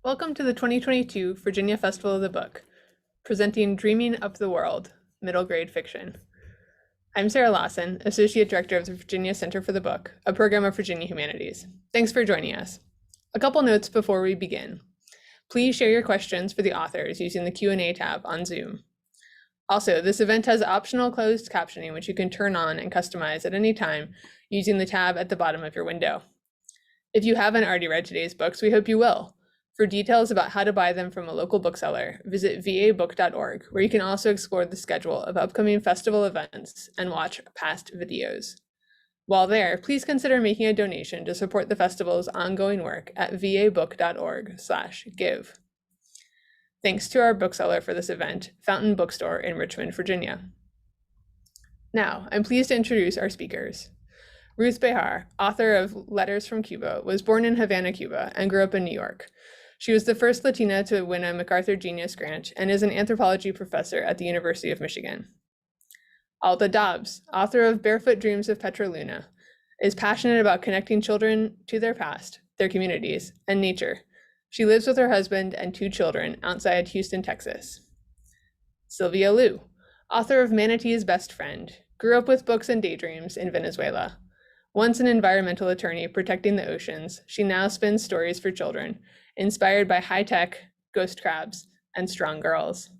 Welcome to the 2022 Virginia Festival of the Book, presenting Dreaming Up the World, Middle Grade Fiction. I'm Sarah Lawson, Associate Director of the Virginia Center for the Book, a program of Virginia Humanities. Thanks for joining us. A couple notes before we begin. Please share your questions for the authors using the Q&A tab on Zoom. Also, this event has optional closed captioning, which you can turn on and customize at any time using the tab at the bottom of your window. If you haven't already read today's books, we hope you will. For details about how to buy them from a local bookseller, visit vabook.org, where you can also explore the schedule of upcoming festival events and watch past videos. While there, please consider making a donation to support the festival's ongoing work at vabook.org/give. Thanks to our bookseller for this event, Fountain Bookstore in Richmond, Virginia. Now, I'm pleased to introduce our speakers. Ruth Behar, author of Letters from Cuba, was born in Havana, Cuba, and grew up in New York. She was the first Latina to win a MacArthur Genius Grant and is an anthropology professor at the University of Michigan. Alda Dobbs, author of Barefoot Dreams of Petroluna, is passionate about connecting children to their past, their communities, and nature. She lives with her husband and 2 children outside Houston, Texas. Sylvia Liu, author of Manatee's Best Friend, grew up with books and daydreams in Venezuela. Once an environmental attorney protecting the oceans, she now spins stories for children, inspired by high-tech, ghost crabs, and strong girls.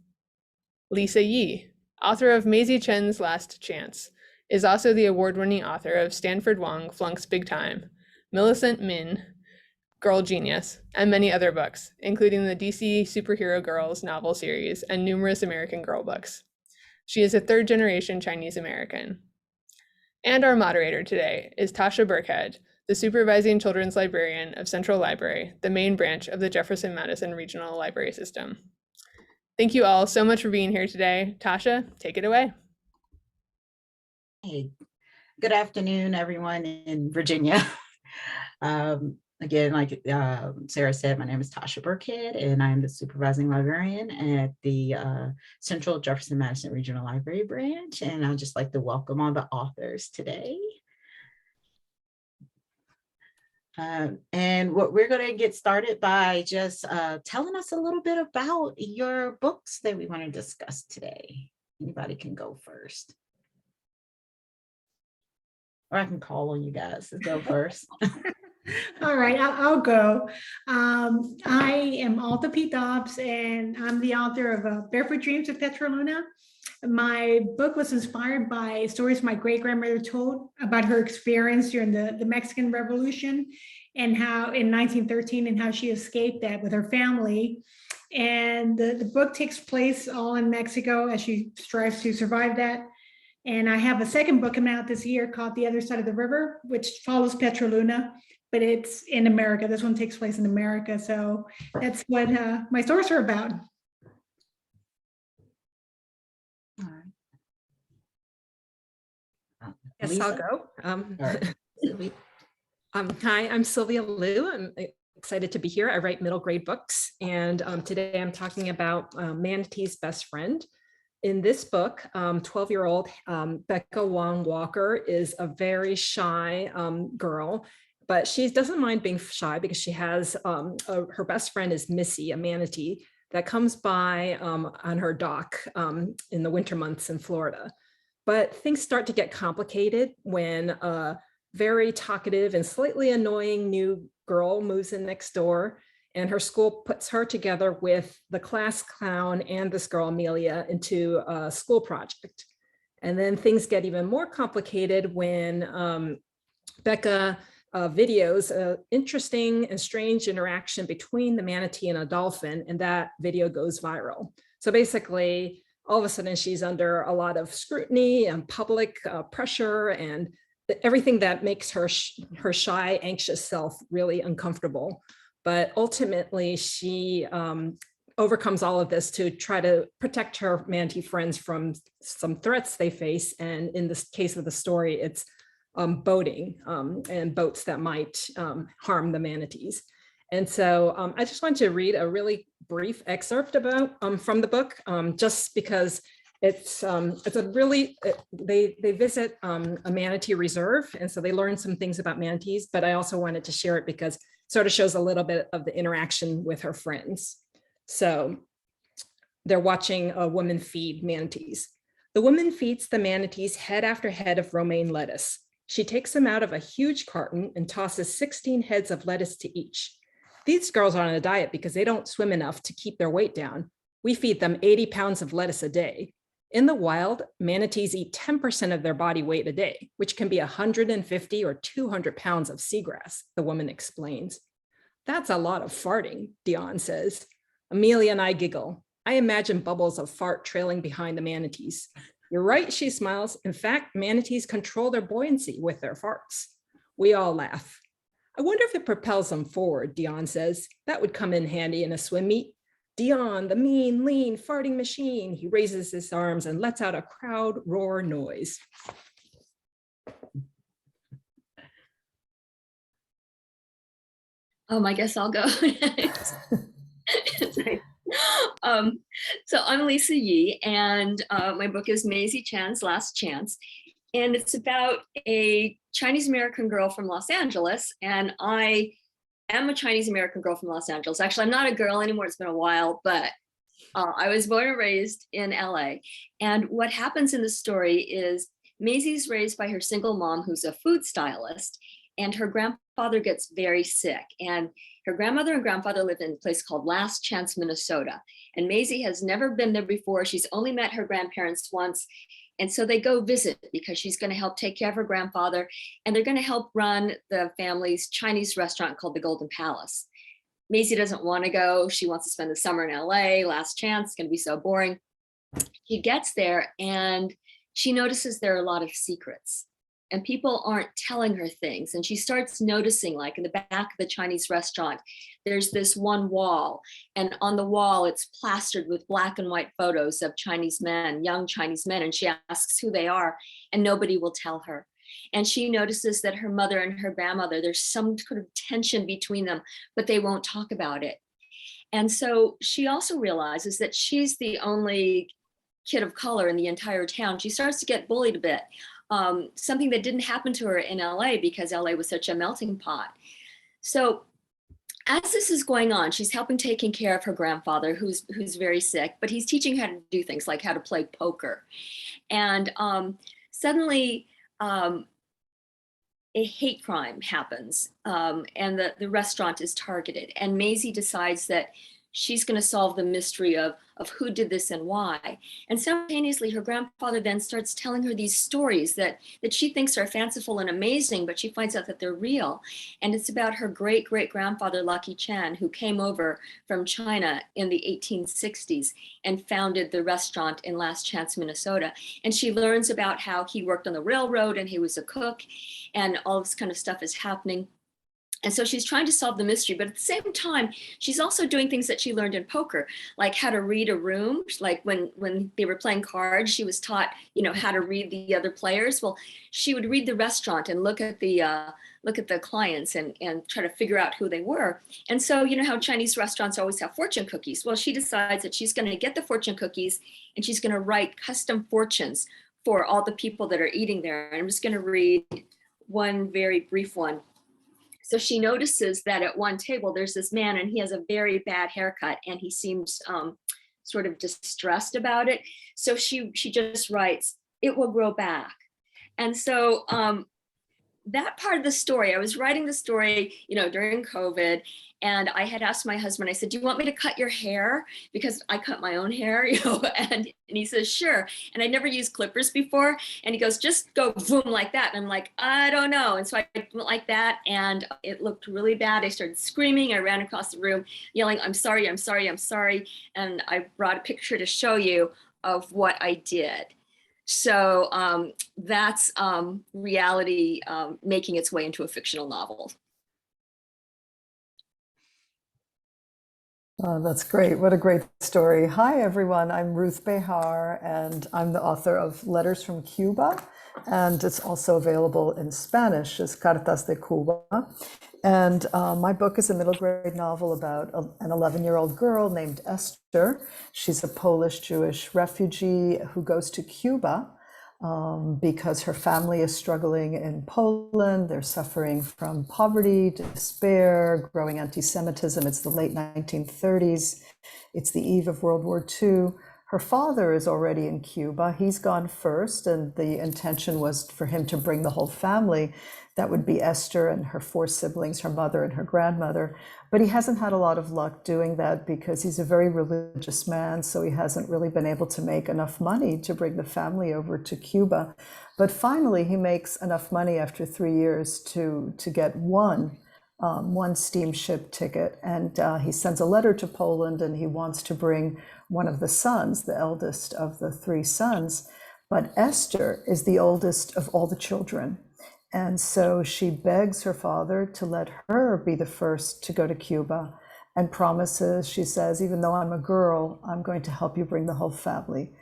Lisa Yee, author of Maisie Chen's Last Chance, is also the award-winning author of Stanford Wong Flunk's Big Time, Millicent Min, Girl Genius, and many other books, including the DC Superhero Girls novel series and numerous American Girl books. She is a third-generation Chinese American. And our moderator today is Tasha Birckhead, the supervising children's librarian of Central Library, the main branch of the Jefferson-Madison Regional Library System. Thank you all so much for being here today. Tasha, take it away. Hey, good afternoon, everyone in Virginia. Again, like Sarah said, my name is Tasha Birckhead, and I'm the supervising librarian at the Central Jefferson-Madison Regional Library branch. And I'd just like to welcome all the authors today. And what we're going to get started by just telling us a little bit about your books that we want to discuss today. Anybody can go first. Or I can call on you guys to go first. All right, I'll go. I am Alda P. Dobbs, and I'm the author of Barefoot Dreams of Petroluna. My book was inspired by stories my great-grandmother told about her experience during the Mexican Revolution and how in 1913 and how she escaped that with her family. And the book takes place all in Mexico as she strives to survive that. And I have a second book coming out this year called The Other Side of the River, which follows Petroluna, but it's in America. This one takes place in America. So that's what my stories are about. Yes, I'll go. Hi, I'm Sylvia Liu. I'm excited to be here. I write middle grade books, and today I'm talking about Manatee's Best Friend. In this book, 12-year-old Becca Wong Walker is a very shy girl, but she doesn't mind being shy because she has her best friend is Missy, a manatee that comes by on her dock in the winter months in Florida. But things start to get complicated when a very talkative and slightly annoying new girl moves in next door, and her school puts her together with the class clown and this girl, Amelia, into a school project. And then things get even more complicated when Becca videos an interesting and strange interaction between the manatee and a dolphin, and that video goes viral. So basically, all of a sudden, she's under a lot of scrutiny and public pressure and everything that makes her shy, anxious self really uncomfortable. But ultimately, she overcomes all of this to try to protect her manatee friends from some threats they face. And in this case of the story, it's boating and boats that might harm the manatees. And so I just wanted to read a really brief excerpt about from the book, just because it's a really, they visit a manatee reserve, and so they learn some things about manatees, but I also wanted to share it because sort of shows a little bit of the interaction with her friends. So they're watching a woman feed manatees. The woman feeds the manatees head after head of romaine lettuce. She takes them out of a huge carton and tosses 16 heads of lettuce to each. These girls are on a diet because they don't swim enough to keep their weight down. We feed them 80 pounds of lettuce a day. In the wild, manatees eat 10% of their body weight a day, which can be 150 or 200 pounds of seagrass, the woman explains. That's a lot of farting, Dion says. Amelia and I giggle. I imagine bubbles of fart trailing behind the manatees. You're right, she smiles. In fact, manatees control their buoyancy with their farts. We all laugh. I wonder if it propels them forward, Dion says. That would come in handy in a swim meet. Dion, the mean, lean, farting machine. He raises his arms and lets out a crowd roar noise. I guess I'll go. So I'm Lisa Yee, and my book is Maisie Chan's Last Chance. And it's about a Chinese American girl from Los Angeles. And I am a Chinese American girl from Los Angeles. Actually, I'm not a girl anymore. It's been a while, but I was born and raised in LA. And what happens in the story is Maisie's raised by her single mom, who's a food stylist, and her grandfather gets very sick. And her grandmother and grandfather live in a place called Last Chance, Minnesota. And Maisie has never been there before. She's only met her grandparents once. And so they go visit because she's going to help take care of her grandfather. And they're going to help run the family's Chinese restaurant called the Golden Palace. Maisie doesn't want to go. She wants to spend the summer in LA. Last chance, it's going to be so boring. She gets there and she notices there are a lot of secrets. And people aren't telling her things. And she starts noticing, like in the back of the Chinese restaurant, there's this one wall. And on the wall, it's plastered with black and white photos of Chinese men, young Chinese men. And she asks who they are, and nobody will tell her. And she notices that her mother and her grandmother, there's some kind of tension between them, but they won't talk about it. And so she also realizes that she's the only kid of color in the entire town. She starts to get bullied a bit. Something that didn't happen to her in LA because LA was such a melting pot. So as this is going on, she's helping taking care of her grandfather who's very sick, but he's teaching her how to do things like how to play poker. And suddenly a hate crime happens and the restaurant is targeted. And Maisie decides that she's going to solve the mystery of who did this and why. And simultaneously, her grandfather then starts telling her these stories that she thinks are fanciful and amazing, but she finds out that they're real. And it's about her great-great-grandfather, Lucky Chen, who came over from China in the 1860s and founded the restaurant in Last Chance, Minnesota. And she learns about how he worked on the railroad and he was a cook, and all this kind of stuff is happening. And so she's trying to solve the mystery, but at the same time, she's also doing things that she learned in poker, like how to read a room. Like when they were playing cards, she was taught, how to read the other players. Well, she would read the restaurant and look at the clients and try to figure out who they were. And so, how Chinese restaurants always have fortune cookies. Well, she decides that she's going to get the fortune cookies and she's going to write custom fortunes for all the people that are eating there. And I'm just going to read one very brief one. So she notices that at one table, there's this man and he has a very bad haircut and he seems sort of distressed about it. So she just writes, "It will grow back." And so that part of the story, I was writing the story, during COVID, and I had asked my husband, I said, "Do you want me to cut your hair?" Because I cut my own hair, and he says, "Sure." And I'd never used clippers before. And he goes, "Just go boom like that." And I'm like, "I don't know." And so I went like that and it looked really bad. I started screaming. I ran across the room yelling, "I'm sorry, I'm sorry, I'm sorry." And I brought a picture to show you of what I did. So that's reality making its way into a fictional novel. That's great. What a great story. Hi, everyone. I'm Ruth Behar, and I'm the author of Letters from Cuba, and it's also available in Spanish as Cartas de Cuba. And my book is a middle grade novel about an 11-year-old girl named Esther. She's a Polish Jewish refugee who goes to Cuba because her family is struggling in Poland. They're suffering from poverty, despair, growing anti-Semitism. It's the late 1930s. It's the eve of World War II. Her father is already in Cuba. He's gone first, and the intention was for him to bring the whole family. That would be Esther and her 4 siblings, her mother and her grandmother. But he hasn't had a lot of luck doing that because he's a very religious man, so he hasn't really been able to make enough money to bring the family over to Cuba. But finally, he makes enough money after 3 years to get one steamship ticket, and he sends a letter to Poland, and he wants to bring one of the sons, the eldest of the 3 sons. But Esther is the oldest of all the children. And so she begs her father to let her be the first to go to Cuba, and promises, she says, even though I'm a girl, I'm going to help you bring the whole family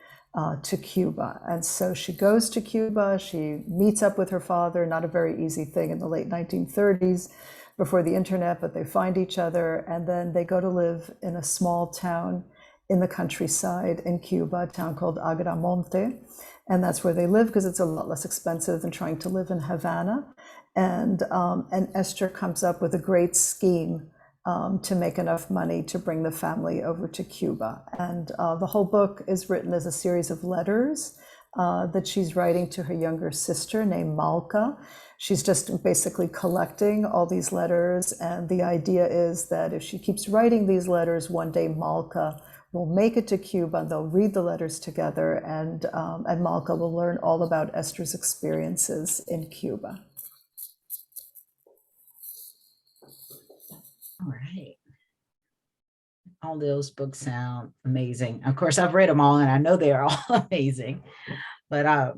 to Cuba. And so she goes to Cuba, she meets up with her father, not a very easy thing in the late 1930s before the internet, but they find each other, and then they go to live in a small town in the countryside in Cuba, a town called Agramonte. And that's where they live because it's a lot less expensive than trying to live in Havana. And Esther comes up with a great scheme to make enough money to bring the family over to Cuba. And the whole book is written as a series of letters that she's writing to her younger sister named Malka. She's just basically collecting all these letters. And the idea is that if she keeps writing these letters, one day Malka will make it to Cuba, and they'll read the letters together, and Malka will learn all about Esther's experiences in Cuba. All right. All those books sound amazing. Of course, I've read them all, and I know they are all amazing. But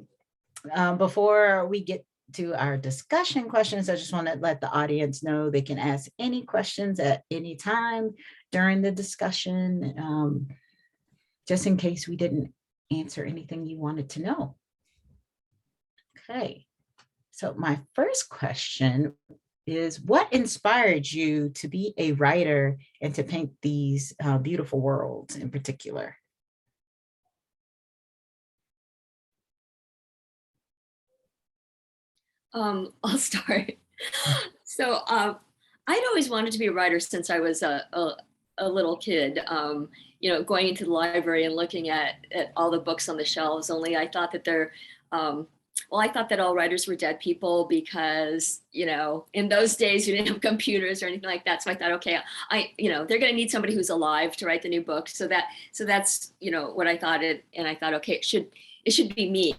before we get to our discussion questions, I just want to let the audience know they can ask any questions at any time during the discussion, just in case we didn't answer anything you wanted to know. Okay, so my first question is, what inspired you to be a writer and to paint these beautiful worlds in particular? I'll start. So I'd always wanted to be a writer since I was a little kid, going into the library and looking at all the books on the shelves. Only I thought that I thought that all writers were dead people because, in those days you didn't have computers or anything like that. So I thought, okay, they're going to need somebody who's alive to write the new book. So that's, what I thought and I thought, okay, it should be me.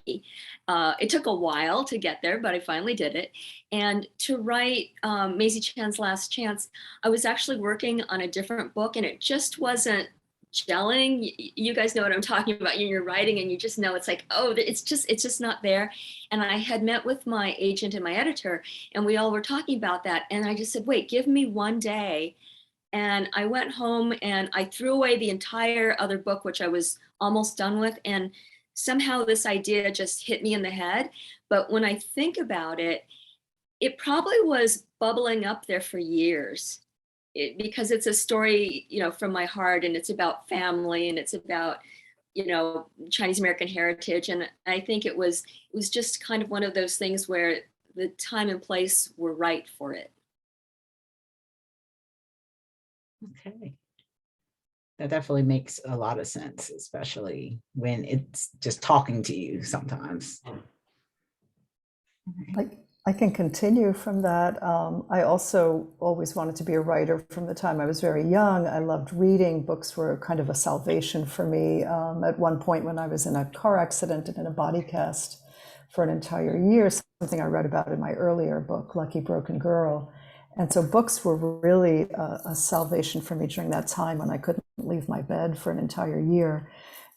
It took a while to get there, but I finally did it. And to write Maisie Chan's Last Chance, I was actually working on a different book, and it just wasn't gelling. You guys know what I'm talking about. You're writing and you just know it's like, oh, it's just not there. And I had met with my agent and my editor, and we all were talking about that. And I just said, wait, give me one day. And I went home and I threw away the entire other book, which I was almost done with. And somehow this idea just hit me in the head. But when I think about it, it probably was bubbling up there for years, because it's a story, from my heart, and it's about family, and it's about, Chinese American heritage. And I think it was just kind of one of those things where the time and place were right for it. Okay. That definitely makes a lot of sense, especially when it's just talking to you sometimes. I can continue from that. I also always wanted to be a writer from the time I was very young. I loved reading. Books were kind of a salvation for me. At one point when I was in a car accident and in a body cast for an entire year, something I read about in my earlier book, Lucky Broken Girl. And so books were really a salvation for me during that time when I couldn't leave my bed for an entire year.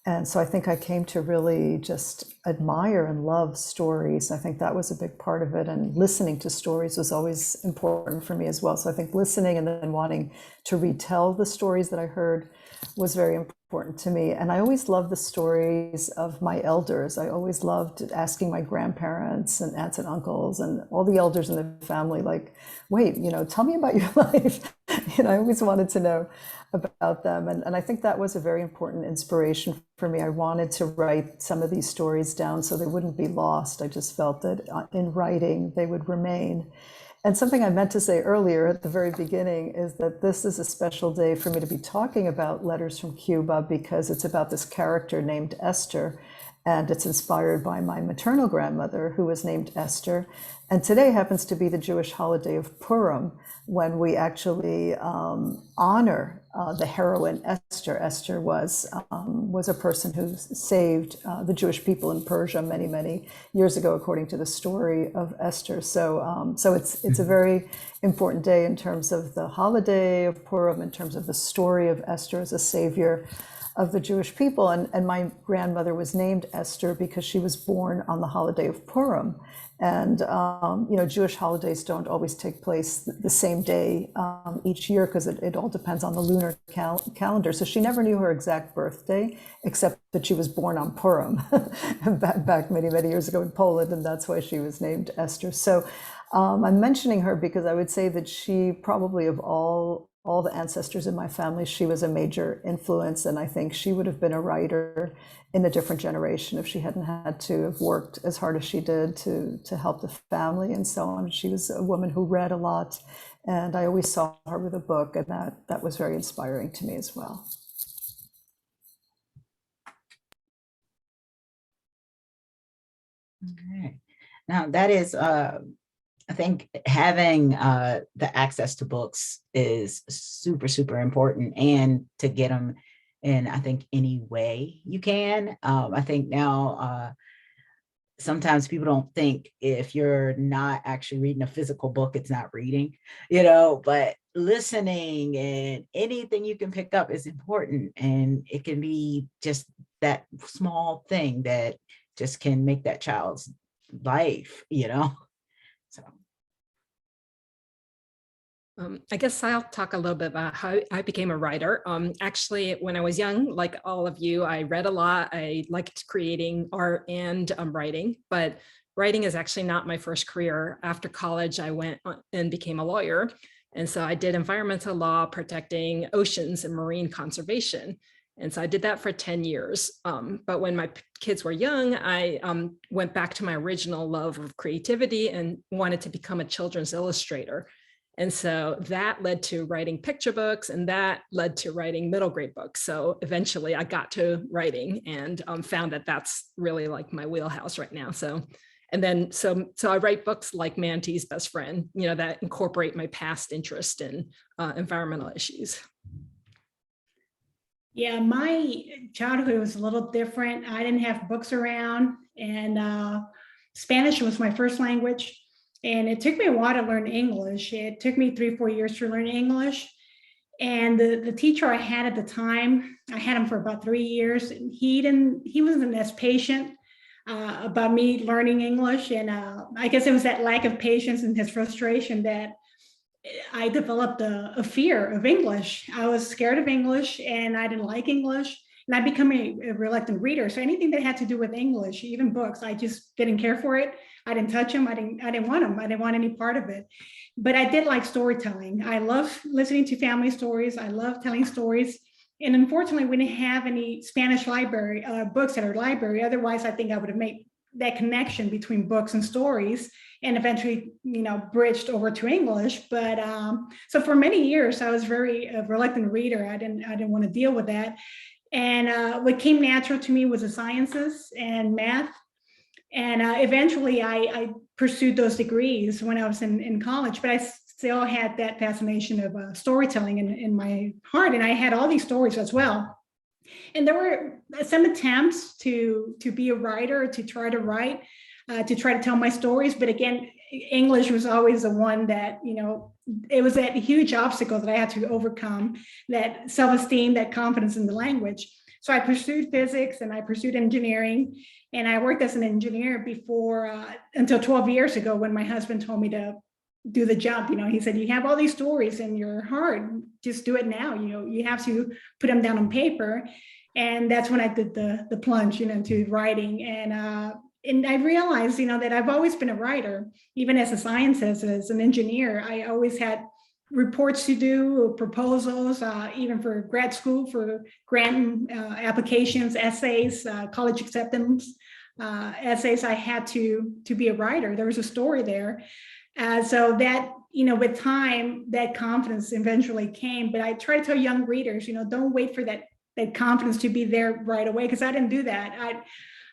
And so I think I came to really just admire and love stories. I think that was a big part of it. And listening to stories was always important for me as well. So I think listening and then wanting to retell the stories that I heard was very important to me. And I always loved the stories of my elders. I always loved asking my grandparents and aunts and uncles and all the elders in the family, like, wait, tell me about your life. I always wanted to know about them. And I think that was a very important inspiration for me. I wanted to write some of these stories down so they wouldn't be lost. I just felt that in writing, they would remain. And something I meant to say earlier at the very beginning is that this is a special day for me to be talking about Letters from Cuba because it's about this character named Esther. And it's inspired by my maternal grandmother, who was named Esther. And today happens to be the Jewish holiday of Purim, when we actually honor the heroine Esther. Esther was a person who saved the Jewish people in Persia many, many years ago, according to the story of Esther. So it's a very important day in terms of the holiday of Purim, in terms of the story of Esther as a savior of the Jewish people. And my grandmother was named Esther because she was born on the holiday of Purim. And, Jewish holidays don't always take place the same day each year because it all depends on the lunar calendar. So she never knew her exact birthday, except that she was born on Purim back many, many years ago in Poland. And that's why she was named Esther. So I'm mentioning her because I would say that she probably of all the ancestors in my family, she was a major influence. And I think she would have been a writer in a different generation if she hadn't had to have worked as hard as she did to help the family and so on. She was a woman who read a lot. And I always saw her with a book, and that was very inspiring to me as well. Okay. Now that is, I think having the access to books is super, super important, and to get them in, I think, any way you can. I think now sometimes people don't think if you're not actually reading a physical book, it's not reading, but listening and anything you can pick up is important. And it can be just that small thing that just can make that child's life, So. I guess I'll talk a little bit about how I became a writer. Actually, when I was young, like all of you, I read a lot. I liked creating art and writing, but writing is actually not my first career. After college, I went and became a lawyer. And so I did environmental law, protecting oceans and marine conservation. And so I did that for 10 years. But when my kids were young, I went back to my original love of creativity and wanted to become a children's illustrator. And so that led to writing picture books, and that led to writing middle grade books. So eventually I got to writing and found that that's really like my wheelhouse right now. So I write books like Manatee's Best Friend, that incorporate my past interest in environmental issues. Yeah, my childhood was a little different. I didn't have books around, and Spanish was my first language. And it took me a while to learn English. It took me 3-4 years to learn English. And the teacher I had at the time, I had him for about 3 years. And he wasn't as patient about me learning English. And I guess it was that lack of patience and his frustration that I developed a fear of English. I was scared of English, and I didn't like English. And I became a reluctant reader. So anything that had to do with English, even books, I just didn't care for it. I didn't touch them. I didn't want them. I didn't want any part of it. But I did like storytelling. I love listening to family stories. I love telling stories. And unfortunately, we didn't have any Spanish library books at our library. Otherwise, I think I would have made that connection between books and stories, and eventually, bridged over to English. But so for many years, I was very reluctant reader. I didn't want to deal with that. And what came natural to me was the sciences and math. And eventually I pursued those degrees when I was in college, but I still had that fascination of storytelling in my heart. And I had all these stories as well. And there were some attempts to be a writer, to try to write, to try to tell my stories. But again, English was always the one that, it was that huge obstacle that I had to overcome, that self-esteem, that confidence in the language. So I pursued physics and I pursued engineering, and I worked as an engineer before until 12 years ago, when my husband told me to do the jump. He said, you have all these stories in your heart, just do it now. You have to put them down on paper. And that's when I did the plunge, into writing. And I realized, that I've always been a writer, even as a scientist, as an engineer. I always had reports to do, proposals, even for grad school, for grant applications, essays, college acceptance essays. I had to be a writer. There was a story there. So that, with time, that confidence eventually came. But I try to tell young readers, don't wait for that confidence to be there right away, because I didn't do that.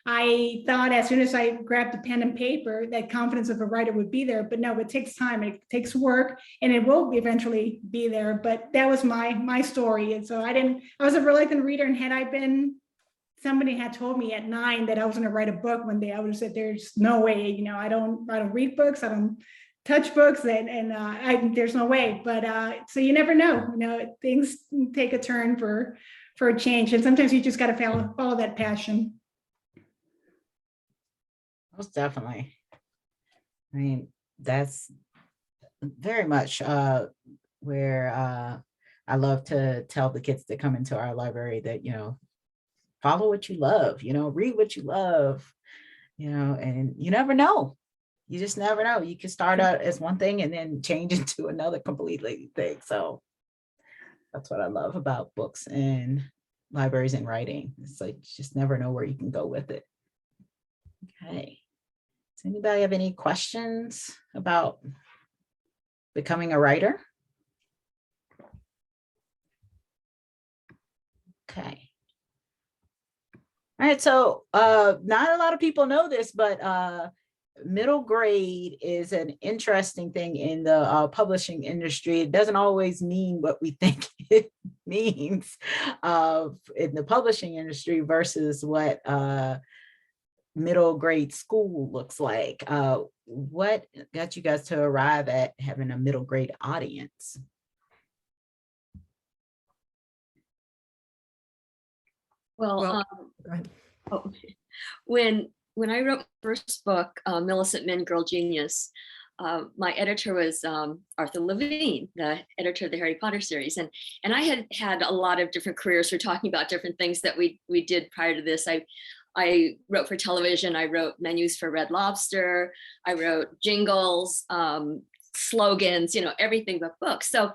I thought as soon as I grabbed the pen and paper, that confidence of a writer would be there. But no, it takes time, it takes work, and it will eventually be there. But that was my story. And so I was a reluctant reader, and somebody had told me at 9 that I was going to write a book one day, I would have said, there's no way, I don't read books, I don't touch books, and there's no way. But so you never know, things take a turn for a change. And sometimes you just got to follow that passion. Most definitely. I mean, that's very much where I love to tell the kids that come into our library that, follow what you love, read what you love, and you never know. You just never know. You can start out as one thing and then change into another completely thing. So that's what I love about books and libraries and writing. It's like, you just never know where you can go with it. Okay. Does anybody have any questions about becoming a writer? Okay. All right, so not a lot of people know this, but middle grade is an interesting thing in the publishing industry. It doesn't always mean what we think it means in the publishing industry versus what middle grade school looks like. What got you guys to arrive at having a middle grade audience? Well, go ahead. When I wrote my first book, Millicent Min, Girl Genius, my editor was Arthur Levine, the editor of the Harry Potter series. And I had a lot of different careers. We're talking about different things that we did prior to this. I wrote for television. I wrote menus for Red Lobster. I wrote jingles, slogans, everything but books. So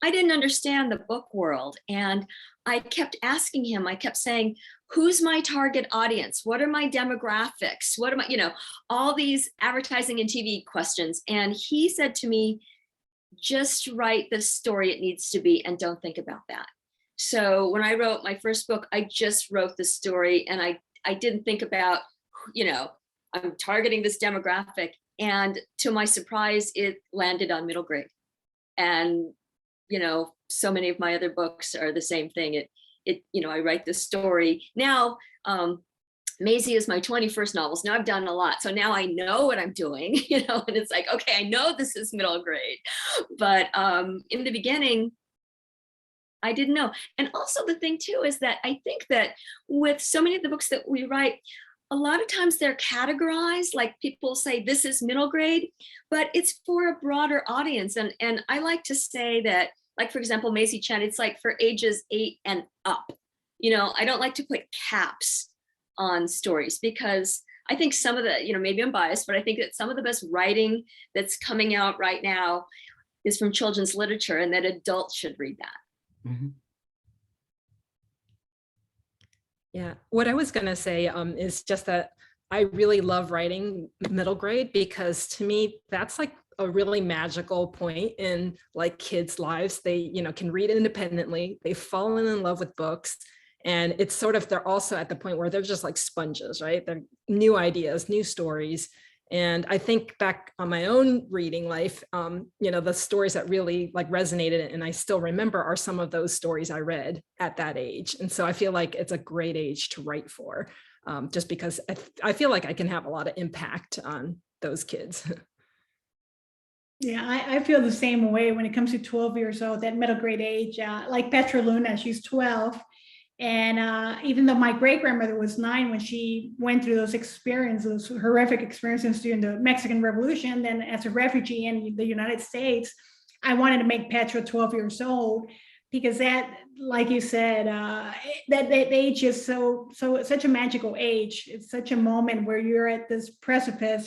I didn't understand the book world. And I kept asking him, I kept saying, who's my target audience? What are my demographics? What am I, all these advertising and TV questions. And he said to me, just write the story it needs to be and don't think about that. So when I wrote my first book, I just wrote the story and I didn't think about, I'm targeting this demographic. And to my surprise, it landed on middle grade. And, so many of my other books are the same thing. I write the story. Now, Maisie is my 21st novel. So now I've done a lot. So now I know what I'm doing, and it's like, okay, I know this is middle grade. But in the beginning, I didn't know. And also the thing too, is that I think that with so many of the books that we write, a lot of times they're categorized, like people say this is middle grade, but it's for a broader audience. And I like to say that, like, for example, Maisie Chen, it's like for ages 8 and up. I don't like to put caps on stories because I think some of the, maybe I'm biased, but I think that some of the best writing that's coming out right now is from children's literature, and that adults should read that. Mm-hmm. Yeah, what I was going to say is just that I really love writing middle grade, because to me, that's like a really magical point in like kids' lives. They, can read independently. They've fallen in love with books. And it's sort of, they're also at the point where they're just like sponges, right? They're new ideas, new stories. And I think back on my own reading life, the stories that really like resonated and I still remember are some of those stories I read at that age. And so I feel like it's a great age to write for, just because I feel like I can have a lot of impact on those kids. Yeah, I feel the same way when it comes to 12 years old, that middle grade age. Like Petroluna, she's 12. And even though my great-grandmother was 9 when she went through those experiences, horrific experiences during the Mexican Revolution, then as a refugee in the United States, I wanted to make Petra 12 years old, because that, like you said, that age is such a magical age. It's such a moment where you're at this precipice,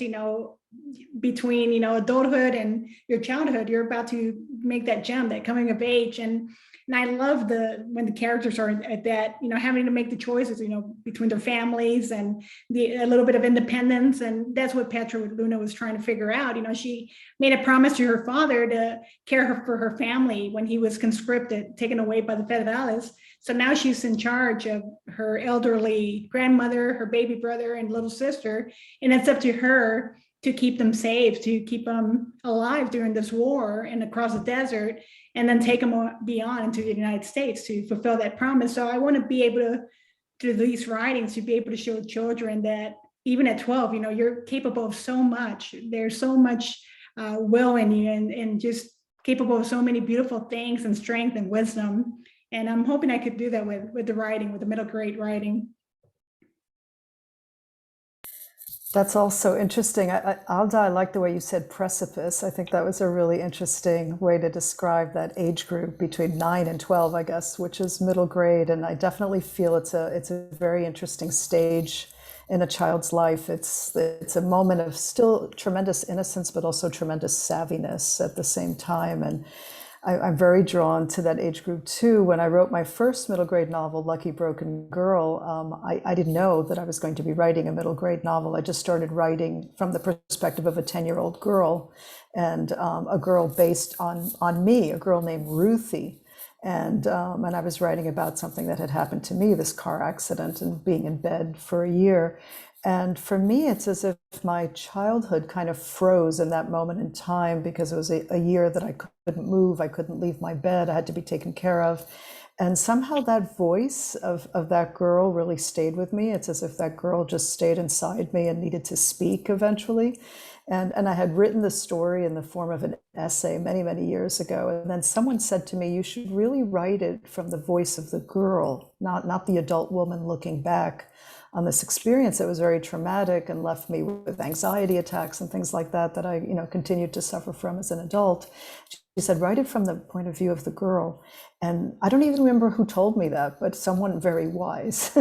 between, you know, adulthood and your childhood. You're about to make that jump, that coming of age. And I love when the characters are at that, you know, having to make the choices, you know, between their families and a little bit of independence. And that's what Petroluna was trying to figure out. You know, she made a promise to her father to care for her family when he was conscripted, taken away by the Federales. So now she's in charge of her elderly grandmother, her baby brother, and little sister. And it's up to her to keep them safe, to keep them alive during this war and across the desert, and then take them beyond into the United States to fulfill that promise. So I want to be able to, through these writings, to be able to show children that even at 12, you know, you're capable of so much. There's so much will in you, and just capable of so many beautiful things and strength and wisdom. And I'm hoping I could do that with the writing, with the middle grade writing. That's also interesting. Alda, I like the way you said precipice. I think that was a really interesting way to describe that age group between 9 and 12, I guess, which is middle grade. And I definitely feel it's a very interesting stage in a child's life. It's a moment of still tremendous innocence, but also tremendous savviness at the same time. And I'm very drawn to that age group too. When I wrote my first middle grade novel, Lucky Broken Girl, I didn't know that I was going to be writing a middle grade novel. I just started writing from the perspective of a 10-year-old girl, and a girl based on me, a girl named Ruthie. And I was writing about something that had happened to me, this car accident, and being in bed for a year. And for me, it's as if my childhood kind of froze in that moment in time, because it was a year that I couldn't move, I couldn't leave my bed, I had to be taken care of. And somehow that voice of that girl really stayed with me. It's as if that girl just stayed inside me and needed to speak eventually. And I had written the story in the form of an essay many, many years ago. And then someone said to me, you should really write it from the voice of the girl, not the adult woman looking back on this experience that was very traumatic and left me with anxiety attacks and things like that I, you know, continued to suffer from as an adult. She said, write it from the point of view of the girl. And I don't even remember who told me that, but someone very wise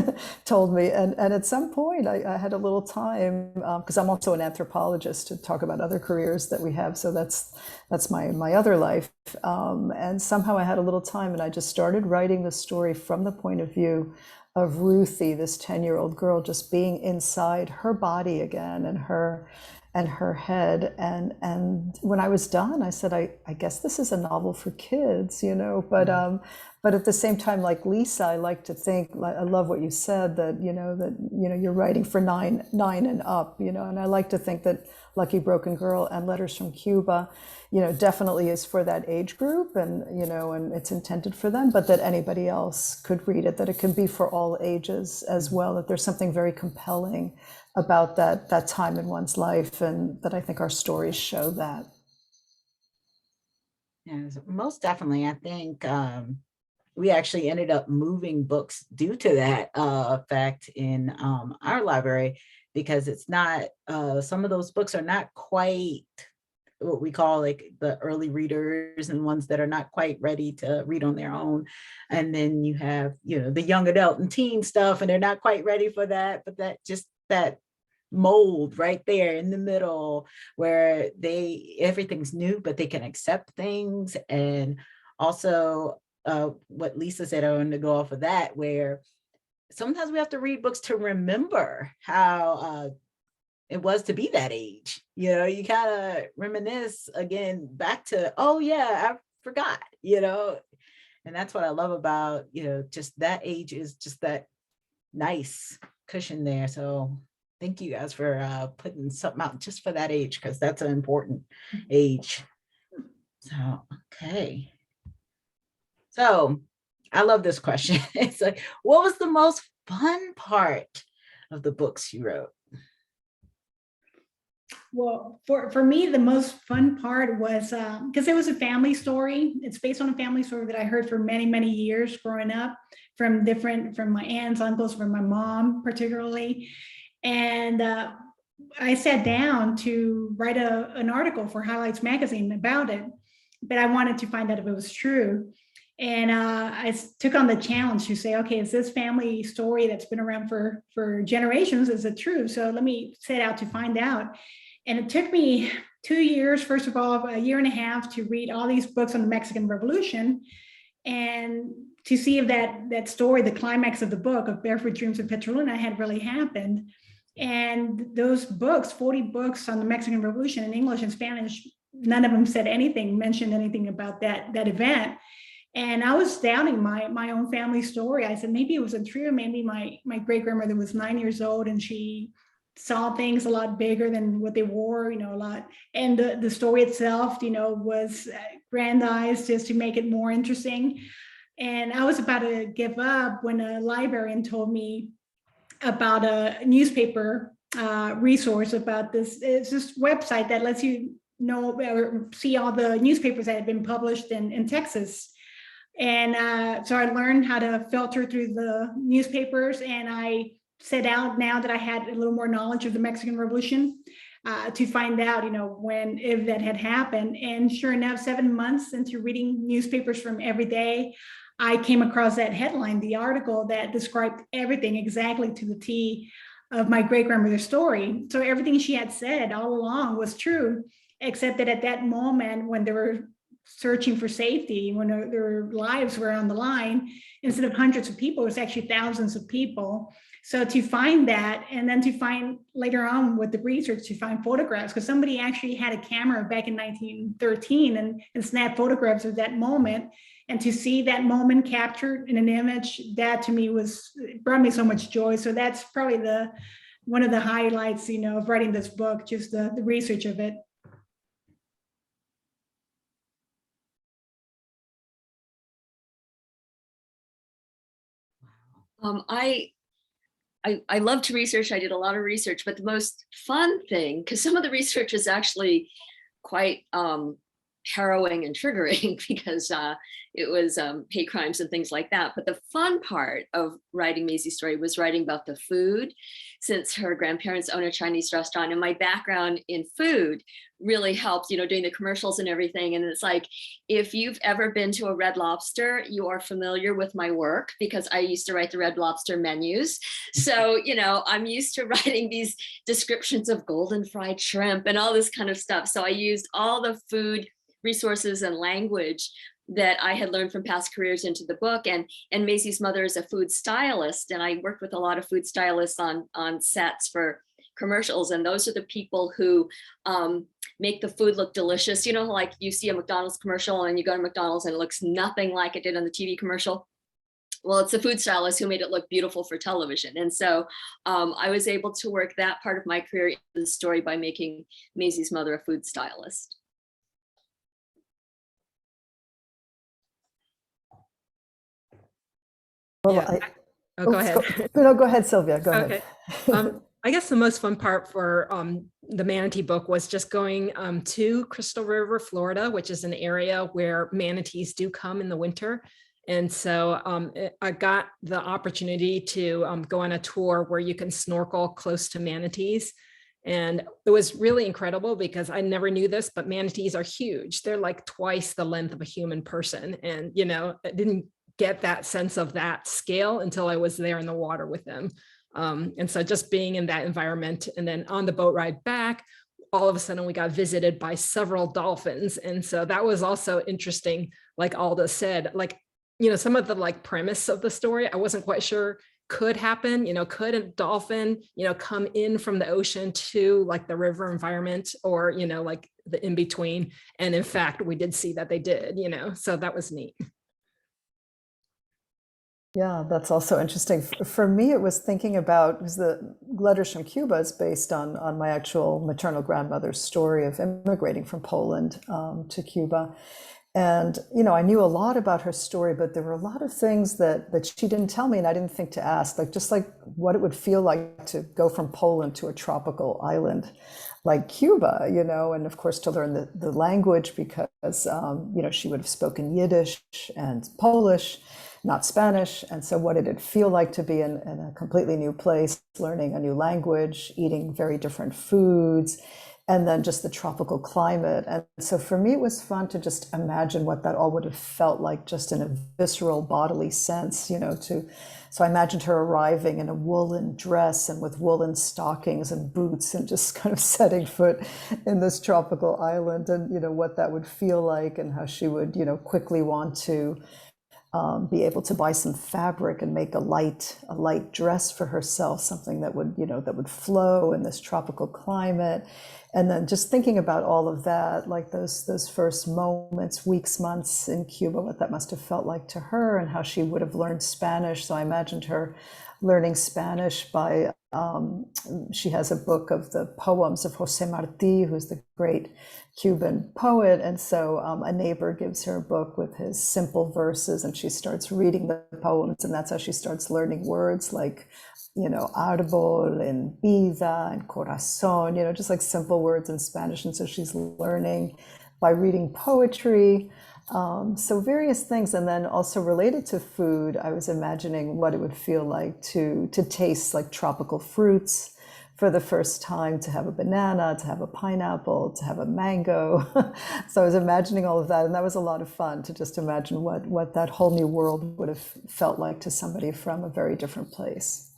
told me. And at some point I had a little time, because I'm also an anthropologist, to talk about other careers that we have. So that's my other life. And somehow I had a little time, and I just started writing the story from the point of view of Ruthie, this 10-year-old girl, just being inside her body again, and her head. And when I was done, I said, I guess this is a novel for kids, you know, but at the same time, like Lisa, I like to think, I love what you said, that you're writing for nine and up, you know, and I like to think that Lucky Broken Girl and Letters from Cuba, you know, definitely is for that age group, and, you know, and it's intended for them, but that anybody else could read it, that it can be for all ages as well, that there's something very compelling about that time in one's life, and that I think our stories show that. Yes, most definitely. I think we actually ended up moving books due to that fact in our library, because it's not, some of those books are not quite what we call like the early readers, and ones that are not quite ready to read on their own. And then you have, you know, the young adult and teen stuff, and they're not quite ready for that, but that mold right there in the middle, where everything's new, but they can accept things. And also what Lisa said, I wanted to go off of that, where sometimes we have to read books to remember how it was to be that age. You know, you kind of reminisce again back to, oh yeah, I forgot, you know. And that's what I love about, you know, just that age is just that nice cushion there. So thank you guys for putting something out just for that age, because that's an important age. So, okay. So I love this question. It's like, what was the most fun part of the books you wrote? Well, for me, the most fun part was because it was a family story. It's based on a family story that I heard for many, many years growing up from my aunts, uncles, from my mom particularly. And I sat down to write an article for Highlights magazine about it, but I wanted to find out if it was true. And I took on the challenge to say, okay, is this family story that's been around for generations, is it true? So let me set out to find out. And it took me 2 years, first of all, a year and a half to read all these books on the Mexican Revolution and to see if that story, the climax of the book of Barefoot Dreams of Petroluna had really happened. And those books, 40 books on the Mexican Revolution in English and Spanish, none of them mentioned anything about that event. And I was doubting my own family story. I said, maybe it wasn't true. Maybe my great-grandmother was 9 years old and she saw things a lot bigger than what they were, a lot. And the story itself, was grandized just to make it more interesting. And I was about to give up when a librarian told me about a newspaper resource about this. It's this website that lets you know or see all the newspapers that have been published in Texas. And so I learned how to filter through the newspapers, and I set out, now that I had a little more knowledge of the Mexican Revolution, to find out, if that had happened. And sure enough, 7 months into reading newspapers from every day, I came across that headline, the article that described everything exactly to the T of my great-grandmother's story. So everything she had said all along was true, except that at that moment when they were searching for safety, when their lives were on the line, instead of hundreds of people, it was actually thousands of people. So to find that, and then to find later on with the research, to find photographs, because somebody actually had a camera back in 1913 and snapped photographs of that moment. And to see that moment captured in an image, that to me brought me so much joy. So that's probably one of the highlights, of writing this book, just the research of it. I love to research. I did a lot of research, but the most fun thing, because some of the research is actually quite harrowing and triggering because it was hate crimes and things like that. But the fun part of writing Maisie's story was writing about the food, since her grandparents own a Chinese restaurant, and my background in food really helped, doing the commercials and everything. And it's like, if you've ever been to a Red Lobster, you are familiar with my work because I used to write the Red Lobster menus. So, I'm used to writing these descriptions of golden fried shrimp and all this kind of stuff. So I used all the food resources and language that I had learned from past careers into the book. And Maisie's mother is a food stylist, and I worked with a lot of food stylists on sets for commercials. And those are the people who make the food look delicious. Like you see a McDonald's commercial and you go to McDonald's and it looks nothing like it did on the TV commercial. Well, it's the food stylist who made it look beautiful for television. And so I was able to work that part of my career into the story by making Maisie's mother a food stylist. Well, Yeah. Go ahead. No, go ahead, Sylvia. Go Okay. ahead. I guess the most fun part for the Manatee book was just going to Crystal River, Florida, which is an area where manatees do come in the winter. And so I got the opportunity to go on a tour where you can snorkel close to manatees. And it was really incredible because I never knew this, but manatees are huge. They're like twice the length of a human person. And, I didn't get that sense of that scale until I was there in the water with them. And so just being in that environment, and then on the boat ride back, all of a sudden we got visited by several dolphins. And so that was also interesting. Like Alda said, some of the premise of the story, I wasn't quite sure could happen. Could a dolphin, come in from the ocean to the river environment, or, the in between. And in fact, we did see that they did, so that was neat. Yeah, that's also interesting. For me, it was thinking about, because the Letters from Cuba is based on my actual maternal grandmother's story of immigrating from Poland to Cuba. And, I knew a lot about her story, but there were a lot of things that she didn't tell me and I didn't think to ask, just what it would feel like to go from Poland to a tropical island like Cuba, and of course to learn the language because, she would have spoken Yiddish and Polish, not Spanish. And so what did it feel like to be in a completely new place, learning a new language, eating very different foods? and then just the tropical climate. And so for me, it was fun to just imagine what that all would have felt like, just in a visceral bodily sense, so I imagined her arriving in a woolen dress and with woolen stockings and boots and just kind of setting foot in this tropical island, and, what that would feel like, and how she would, quickly want to be able to buy some fabric and make a light dress for herself, something that would, that would flow in this tropical climate. And then just thinking about all of that, like those first moments, weeks, months in Cuba, what that must have felt like to her, and how she would have learned Spanish. So I imagined her learning Spanish by, she has a book of the poems of Jose Marti, who's the great Cuban poet. And so a neighbor gives her a book with his simple verses, and she starts reading the poems, and that's how she starts learning words like, árbol and vida and corazón, just like simple words in Spanish. And so she's learning by reading poetry. So various things. And then also related to food, I was imagining what it would feel like to taste like tropical fruits for the first time, to have a banana, to have a pineapple, to have a mango. So I was imagining all of that. And that was a lot of fun, to just imagine what that whole new world would have felt like to somebody from a very different place.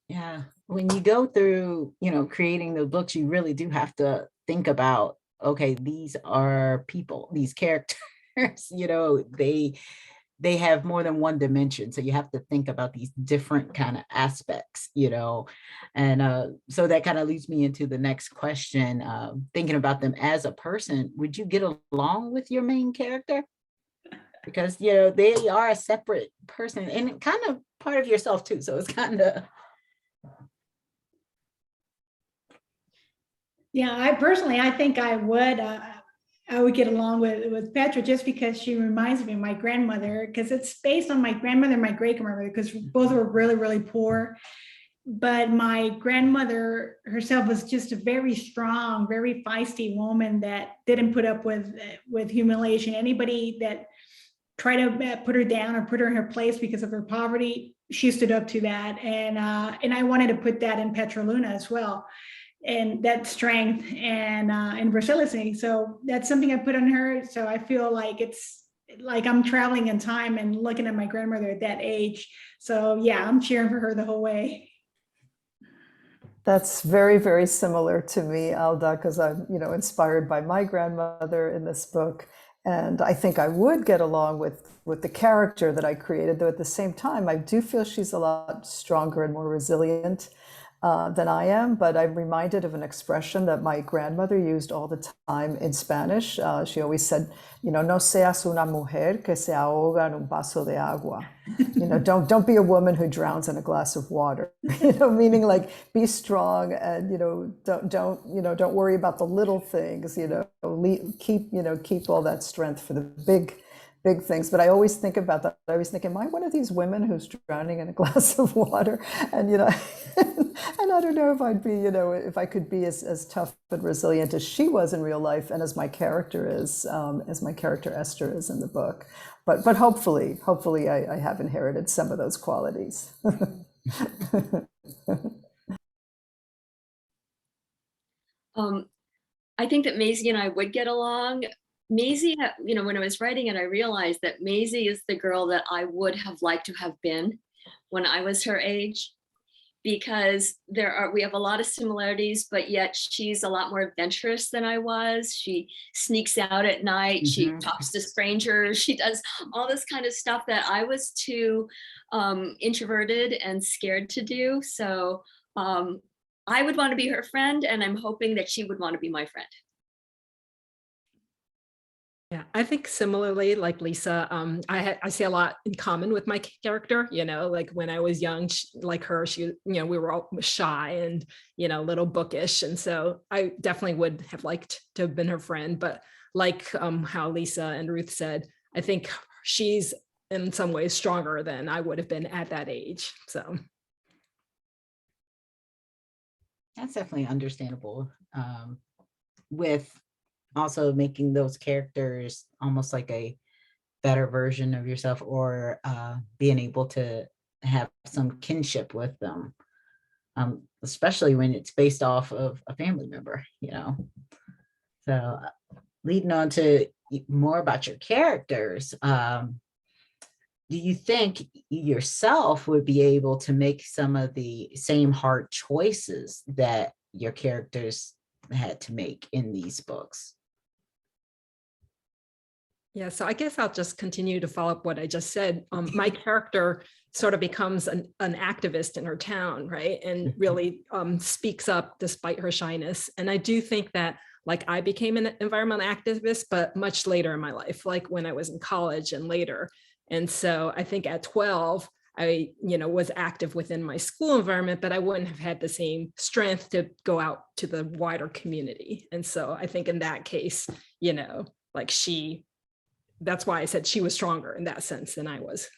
Yeah, when you go through, creating the books, you really do have to think about, okay, these are people, these characters, they have more than one dimension. So you have to think about these different kind of aspects, and so that kind of leads me into the next question, thinking about them as a person. Would you get along with your main character? Because, they are a separate person and kind of part of yourself too. So it's kind of... Yeah, I think I would get along with Petra, just because she reminds me of my grandmother, because it's based on my grandmother and my great grandmother, because both were really, really poor. But my grandmother herself was just a very strong, very feisty woman that didn't put up with humiliation. Anybody that tried to put her down or put her in her place because of her poverty, she stood up to that. And I wanted to put that in Petroluna as well, and that strength and versatility. So that's something I put on her. So I feel like it's like I'm traveling in time and looking at my grandmother at that age. So yeah, I'm cheering for her the whole way. That's very, very similar to me, Alda, because I'm, inspired by my grandmother in this book. And I think I would get along with the character that I created, though at the same time, I do feel she's a lot stronger and more resilient than I am. But I'm reminded of an expression that my grandmother used all the time in Spanish. She always said, no seas una mujer que se ahoga en un vaso de agua. Don't be a woman who drowns in a glass of water. Meaning like, be strong, and don't worry about the little things. Keep all that strength for the big things. But I always think about that. I always think, am I one of these women who's drowning in a glass of water? And and I don't know if I'd be, if I could be as tough and resilient as she was in real life, and as my character is, as my character Esther is in the book. But hopefully I have inherited some of those qualities. I think that Maisie and I would get along. Maisie, when I was writing it, I realized that Maisie is the girl that I would have liked to have been when I was her age, because we have a lot of similarities, but yet she's a lot more adventurous than I was. She sneaks out at night. She talks to strangers. She does all this kind of stuff that I was too introverted and scared to do. So I would want to be her friend, and I'm hoping that she would want to be my friend. Yeah, I think similarly, like Lisa, I see a lot in common with my character. Like when I was young, like her, she, we were all shy and, little bookish. And so I definitely would have liked to have been her friend. But like how Lisa and Ruth said, I think she's in some ways stronger than I would have been at that age. So. That's definitely understandable. With also making those characters almost like a better version of yourself, or being able to have some kinship with them. especially when it's based off of a family member, you know. So leading on to more about your characters, do you think yourself would be able to make some of the same hard choices that your characters had to make in these books? Yeah, so I guess I'll just continue to follow up what I just said. My character sort of becomes an activist in her town, right? And really speaks up despite her shyness. And I do think that like I became an environmental activist, but much later in my life, like when I was in college and later. And so I think at 12, I, was active within my school environment, but I wouldn't have had the same strength to go out to the wider community. And so I think in that case, like that's why I said she was stronger in that sense than I was.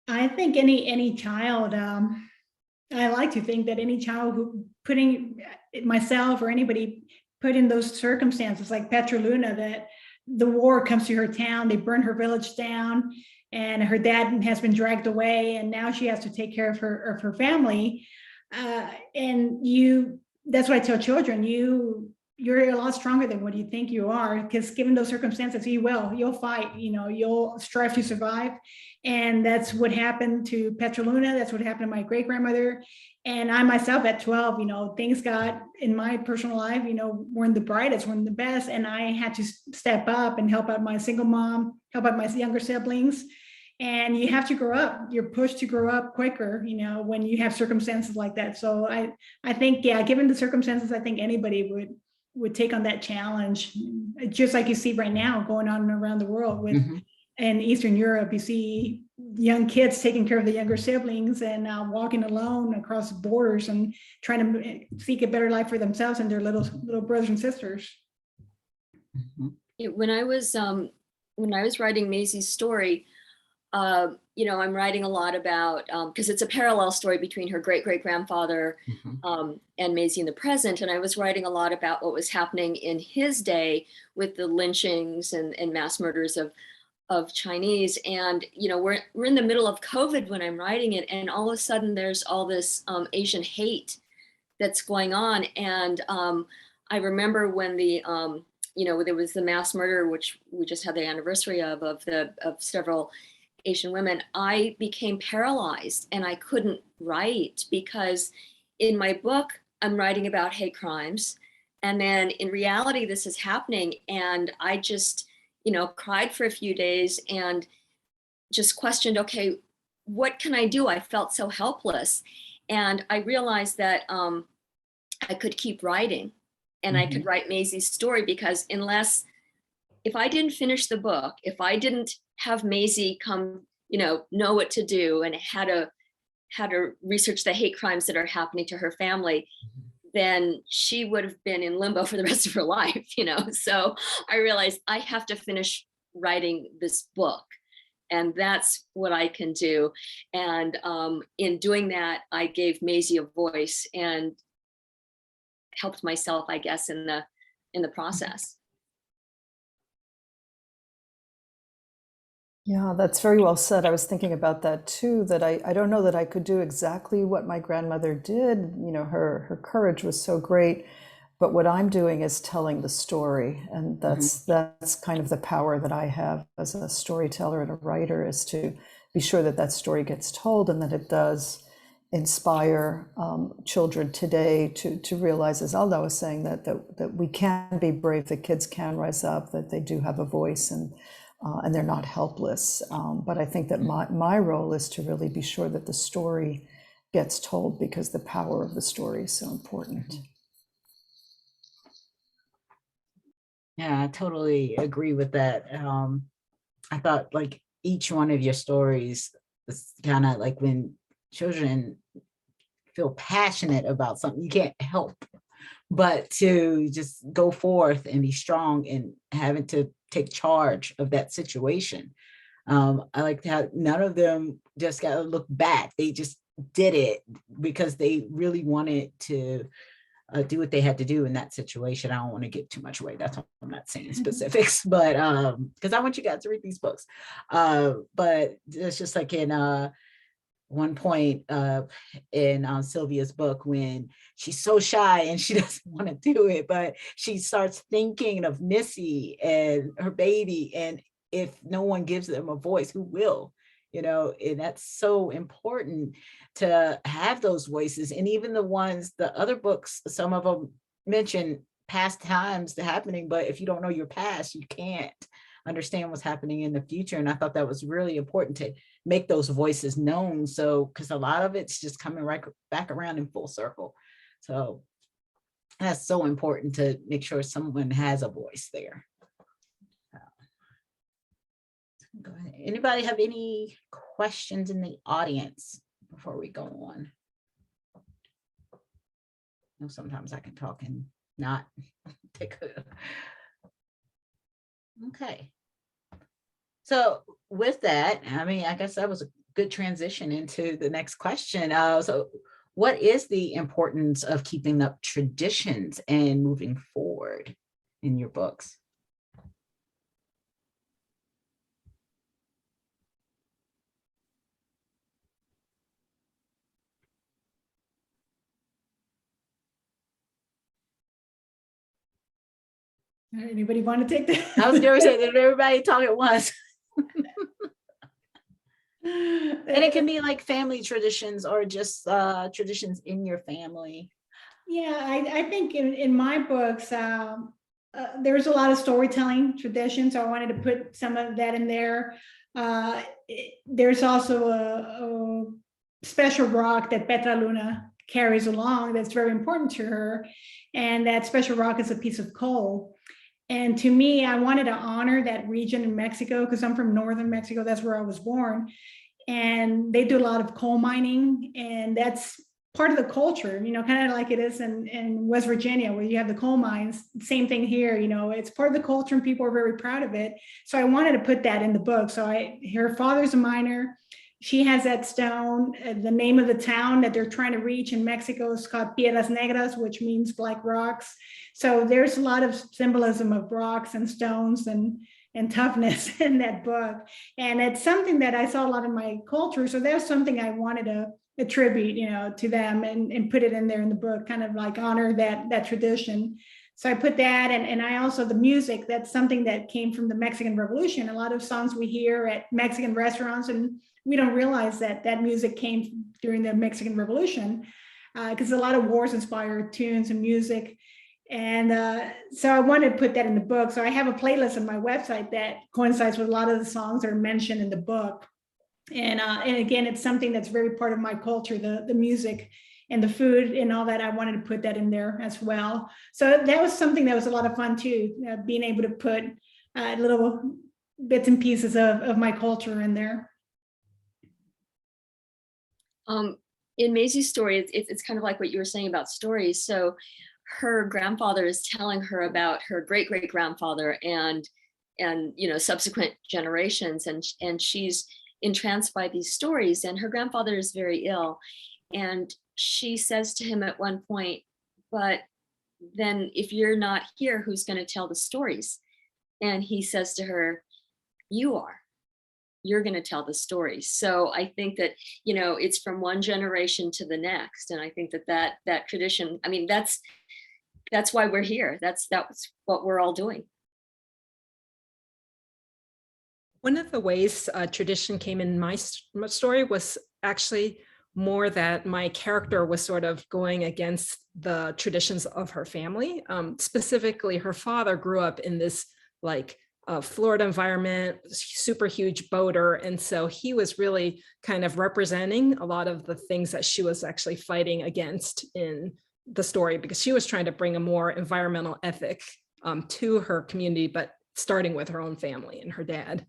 I think any child, I like to think that any child who putting myself or anybody put in those circumstances like Petroluna, that the war comes to her town, they burn her village down, and her dad has been dragged away, and now she has to take care of her family. And that's what I tell children, you're a lot stronger than what you think you are, because given those circumstances, you'll fight, you'll strive to survive. And that's what happened to Petroluna. That's what happened to my great grandmother. And I myself at 12, things got in my personal life, weren't the brightest, weren't the best. And I had to step up and help out my single mom, help out my younger siblings. And you have to grow up. You're pushed to grow up quicker, when you have circumstances like that. So I think, yeah, given the circumstances, I think anybody would take on that challenge, just like you see right now going on around the world with in Eastern Europe. You see young kids taking care of the younger siblings and walking alone across borders and trying to seek a better life for themselves and their little brothers and sisters. When I was writing Maisie's story, I'm writing a lot about, because it's a parallel story between her great-great-grandfather and Maisie in the present. And I was writing a lot about what was happening in his day with the lynchings and mass murders of Chinese. And, we're in the middle of COVID when I'm writing it. And all of a sudden there's all this Asian hate that's going on. And I remember when there was the mass murder, which we just had the anniversary of several Asian women, I became paralyzed and I couldn't write, because in my book, I'm writing about hate crimes. And then in reality, this is happening. And I just, cried for a few days and just questioned, okay, what can I do? I felt so helpless. And I realized that I could keep writing and I could write Maisie's story, because if I didn't finish the book, if I didn't have Maisie come, know what to do and how to research the hate crimes that are happening to her family, then she would have been in limbo for the rest of her life, So I realized I have to finish writing this book, and that's what I can do. And in doing that, I gave Maisie a voice and helped myself, I guess, in the process. Yeah, that's very well said. I was thinking about that too, that I don't know that I could do exactly what my grandmother did. Her courage was so great, but what I'm doing is telling the story. And that's kind of the power that I have as a storyteller and a writer, is to be sure that that story gets told and that it does inspire children today to realize, as Alda was saying, that we can be brave, that kids can rise up, that they do have a voice, and they're not helpless. But I think that my role is to really be sure that the story gets told, because the power of the story is so important. Yeah, I totally agree with that. I thought like each one of your stories is kind of like when children feel passionate about something, you can't help but to just go forth and be strong and having to take charge of that situation. I like how none of them just got to look back. They just did it because they really wanted to do what they had to do in that situation. I don't want to give too much away. That's why I'm not saying specifics, but because I want you guys to read these books. But it's just like in one point in Sylvia's book when she's so shy and she doesn't want to do it, but she starts thinking of Missy and her baby, and if no one gives them a voice, who will? And that's so important to have those voices. And even the other books, some of them mention past times happening, but if you don't know your past, you can't understand what's happening in the future. And I thought that was really important to make those voices known. So, because a lot of it's just coming right back around in full circle. So that's so important to make sure someone has a voice there. Go ahead. Anybody have any questions in the audience before we go on? Sometimes I can talk and not take a... Okay. So with that, I guess that was a good transition into the next question. So what is the importance of keeping up traditions and moving forward in your books? Anybody want to take that? I was going to say that everybody talk at once. And it can be like family traditions or just traditions in your family. Yeah, I think in my books, there's a lot of storytelling traditions. So I wanted to put some of that in there. There's also a special rock that Petroluna carries along that's very important to her. And that special rock is a piece of coal. And to me, I wanted to honor that region in Mexico because I'm from northern Mexico. That's where I was born. And they do a lot of coal mining, and that's part of the culture, kind of like it is in West Virginia, where you have the coal mines. Same thing here, it's part of the culture and people are very proud of it. So I wanted to put that in the book. So her father's a miner. She has that stone. The name of the town that they're trying to reach in Mexico is called Piedras Negras, which means black rocks. So there's a lot of symbolism of rocks and stones and toughness in that book. And it's something that I saw a lot in my culture. So that's something I wanted to attribute, to them and put it in there in the book, kind of like honor that tradition. So I put that, and I also, the music, that's something that came from the Mexican Revolution. A lot of songs we hear at Mexican restaurants, and we don't realize that music came during the Mexican Revolution, because a lot of wars inspired tunes and music. And so I wanted to put that in the book. So I have a playlist on my website that coincides with a lot of the songs that are mentioned in the book. And again, it's something that's very part of my culture, the music and the food and all that. I wanted to put that in there as well. So that was something that was a lot of fun too, being able to put little bits and pieces of my culture in there. In Maisie's story, it's kind of like what you were saying about stories. So her grandfather is telling her about her great-great-grandfather and subsequent generations, and she's entranced by these stories, and her grandfather is very ill, and she says to him at one point, but then if you're not here, who's going to tell the stories? And he says to her, you're going to tell the stories. So I think that, it's from one generation to the next. And I think that tradition, that's why we're here. That's what we're all doing. One of the ways tradition came in my story was actually more that my character was sort of going against the traditions of her family. Specifically, her father grew up in this Florida environment, super huge boater. And so he was really kind of representing a lot of the things that she was actually fighting against in the story, because she was trying to bring a more environmental ethic to her community, but starting with her own family and her dad.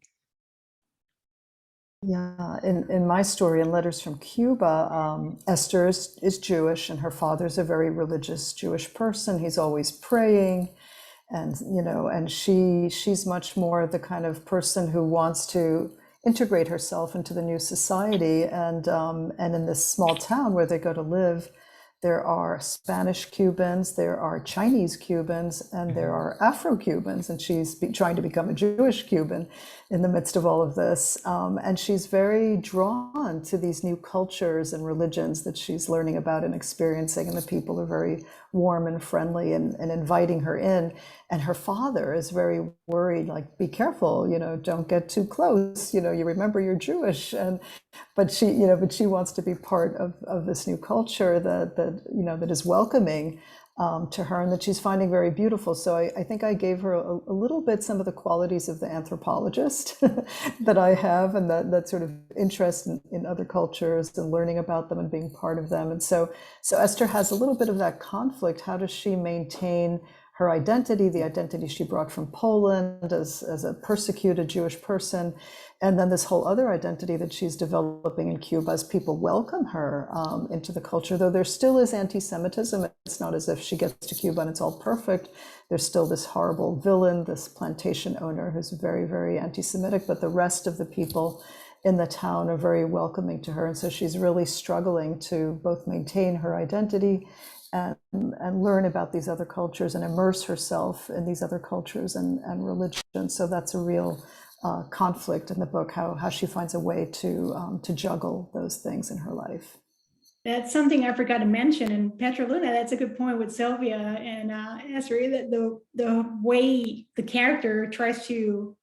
Yeah, in my story, in Letters from Cuba, Esther is Jewish, and her father's a very religious Jewish person. He's always praying, and she's much more the kind of person who wants to integrate herself into the new society. And in this small town where they go to live, there are Spanish Cubans, there are Chinese Cubans, and there are Afro-Cubans, and she's trying to become a Jewish Cuban in the midst of all of this. And she's very drawn to these new cultures and religions that she's learning about and experiencing, and the people are very warm and friendly and inviting her in. And her father is very worried, like, be careful, don't get too close, you remember you're Jewish. But she wants to be part of this new culture that is welcoming to her and that she's finding very beautiful. So I think I gave her a little bit some of the qualities of the anthropologist that I have, and that sort of interest in other cultures and learning about them and being part of them. And so Esther has a little bit of that conflict. How does she maintain her identity, the identity she brought from Poland as a persecuted Jewish person, and then this whole other identity that she's developing in Cuba as people welcome her into the culture, though there still is anti-Semitism. It's not as if she gets to Cuba and it's all perfect. There's still this horrible villain, this plantation owner who's very, very anti-Semitic, but the rest of the people in the town are very welcoming to her. And so she's really struggling to both maintain her identity and learn about these other cultures and immerse herself in these other cultures and religion. So that's a real conflict in the book, how she finds a way to juggle those things in her life. That's something I forgot to mention in Petroluna. That's a good point with Sylvia and Esther, that the way the character tries to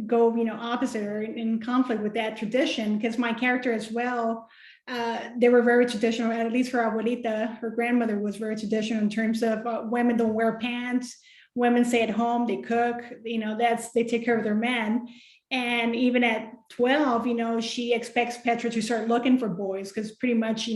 go, opposite or in conflict with that tradition, because my character as well, they were very traditional, at least her abuelita, her grandmother was very traditional in terms of women don't wear pants, women stay at home, they cook, they take care of their men. And even at 12, she expects Petra to start looking for boys because pretty much,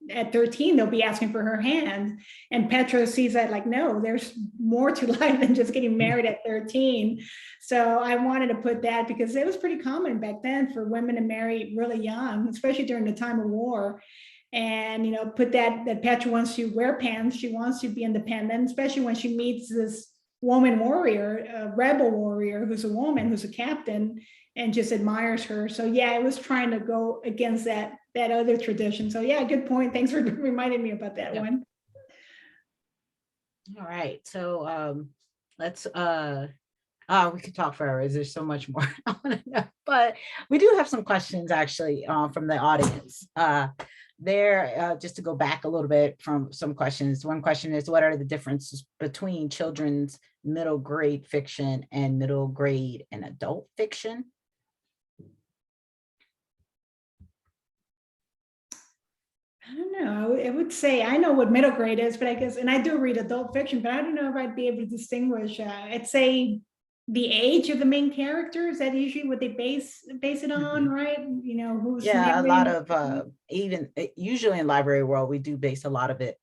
at 13, they'll be asking for her hand. And Petra sees that like, no, there's more to life than just getting married at 13. So I wanted to put that because it was pretty common back then for women to marry really young, especially during the time of war. And, put that Petra wants to wear pants. She wants to be independent, especially when she meets this woman warrior, a rebel warrior who's a woman, who's a captain, and just admires her. So yeah, I was trying to go against that other tradition. So yeah, good point. Thanks for reminding me about that one. All right, so let's we could talk forever. There's so much more I want to know, but we do have some questions actually from the audience. Just to go back a little bit from some questions. One question is, what are the differences between children's middle grade fiction and middle grade and adult fiction? I don't know. I would say I know what middle grade is, but I guess, and I do read adult fiction, but I don't know if I'd be able to distinguish. I'd say the age of the main character, is that usually what they base it on, right? Who's a lot of usually in library world, we do base a lot of it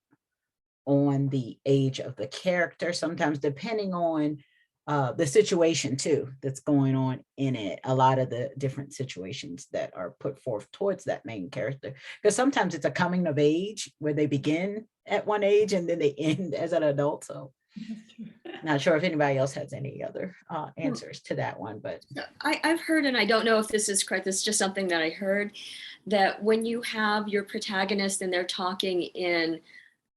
on the age of the character, sometimes depending on the situation too that's going on in it, a lot of the different situations that are put forth towards that main character, because sometimes it's a coming of age where they begin at one age and then they end as an adult. So not sure if anybody else has any other answers to that one, but I've heard, and I don't know if this is correct, this is just something that I heard, that when you have your protagonist and they're talking in,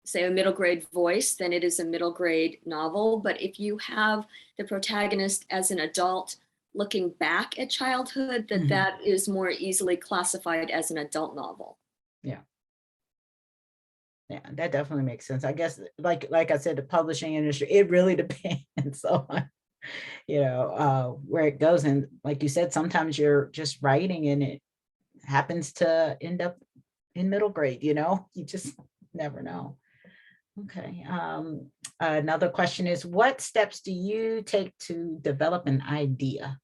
say, a middle grade voice, then it is a middle grade novel. But if you have the protagonist as an adult looking back at childhood, that is more easily classified as an adult novel. Yeah, that definitely makes sense. I guess, like I said, the publishing industry, it really depends on, where it goes. And like you said, sometimes you're just writing and it happens to end up in middle grade, you just never know. Okay. Another question is, what steps do you take to develop an idea?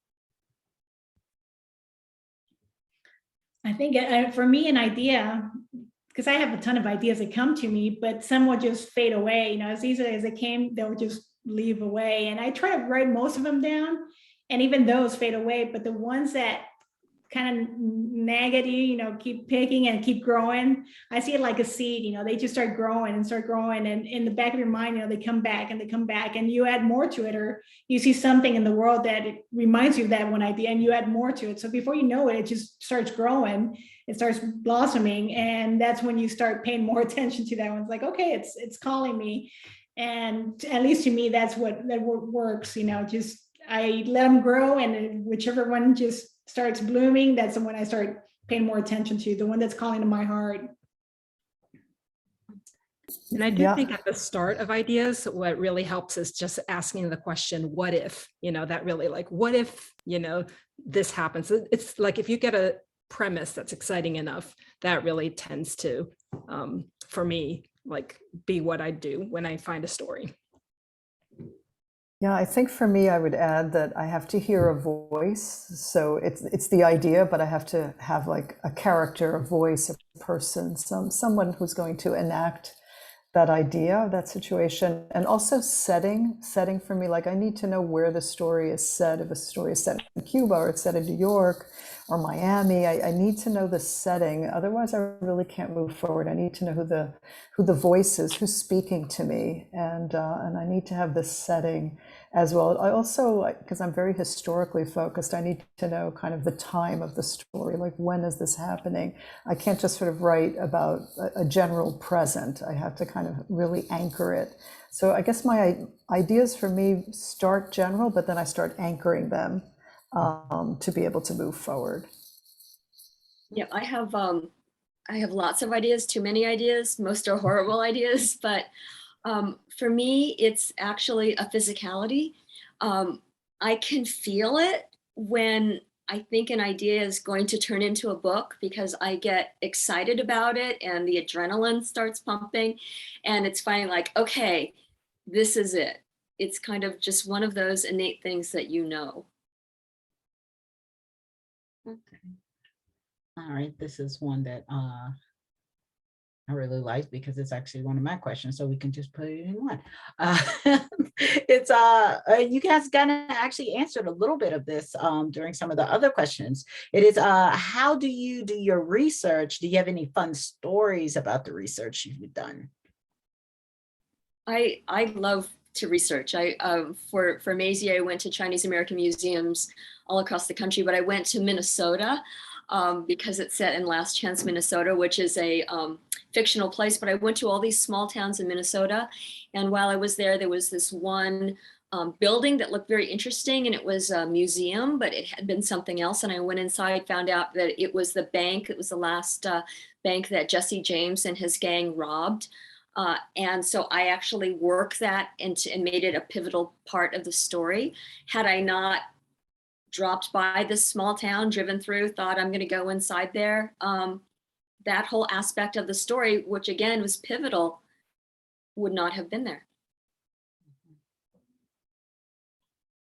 I think for me, an idea, because I have a ton of ideas that come to me, but some will just fade away. As easily as they came, they'll just leave away. And I try to write most of them down, and even those fade away. But the ones that kind of nag at you, keep picking and keep growing. I see it like a seed, they just start growing and start growing. And in the back of your mind, they come back and they come back, and you add more to it, or you see something in the world that it reminds you of that one idea and you add more to it. So before you know it, it just starts growing, it starts blossoming. And that's when you start paying more attention to that one. It's like, okay, it's calling me. And at least to me, that's what works, just I let them grow, and whichever one just starts blooming, that's the one I start paying more attention to, the one that's calling to my heart. And I do think at the start of ideas, what really helps is just asking the question, what if, that really like, what if, this happens? It's like, if you get a premise that's exciting enough, that really tends to, for me, like be what I do when I find a story. Yeah, I think for me, I would add that I have to hear a voice. So it's the idea, but I have to have like a character, a voice, a person, someone who's going to enact that idea, that situation. And also setting for me, like I need to know where the story is set. If a story is set in Cuba or it's set in New York or Miami, I need to know the setting. Otherwise, I really can't move forward. I need to know who the voice is, who's speaking to me, and I need to have this setting as well. I also, because I'm very historically focused, I need to know kind of the time of the story, like when is this happening? I can't just sort of write about a general present. I have to kind of really anchor it. So I guess my ideas for me start general, but then I start anchoring them to be able to move forward. Yeah, I have lots of ideas, too many ideas. Most are horrible ideas, but for me, it's actually a physicality. I can feel it when I think an idea is going to turn into a book, because I get excited about it and the adrenaline starts pumping, and it's finally like, okay, this is it. It's kind of just one of those innate things that you know. Okay. All right, this is one that I really like, because it's actually one of my questions, so we can just put it in one. It's you guys kind of actually answered a little bit of this during some of the other questions. It is how do you do your research? Do you have any fun stories about the research you've done? I love to research. For Maisie, I went to Chinese American museums all across the country, but I went to Minnesota because it's set in Last Chance, Minnesota, which is a fictional place. But I went to all these small towns in Minnesota, and while I was there, there was this one building that looked very interesting, and it was a museum, but it had been something else. And I went inside, found out that it was the bank. It was the last bank that Jesse James and his gang robbed. And so I actually worked that and made it a pivotal part of the story. Had I not dropped by this small town, driven through, thought I'm going to go inside there, that whole aspect of the story, which again was pivotal, would not have been there.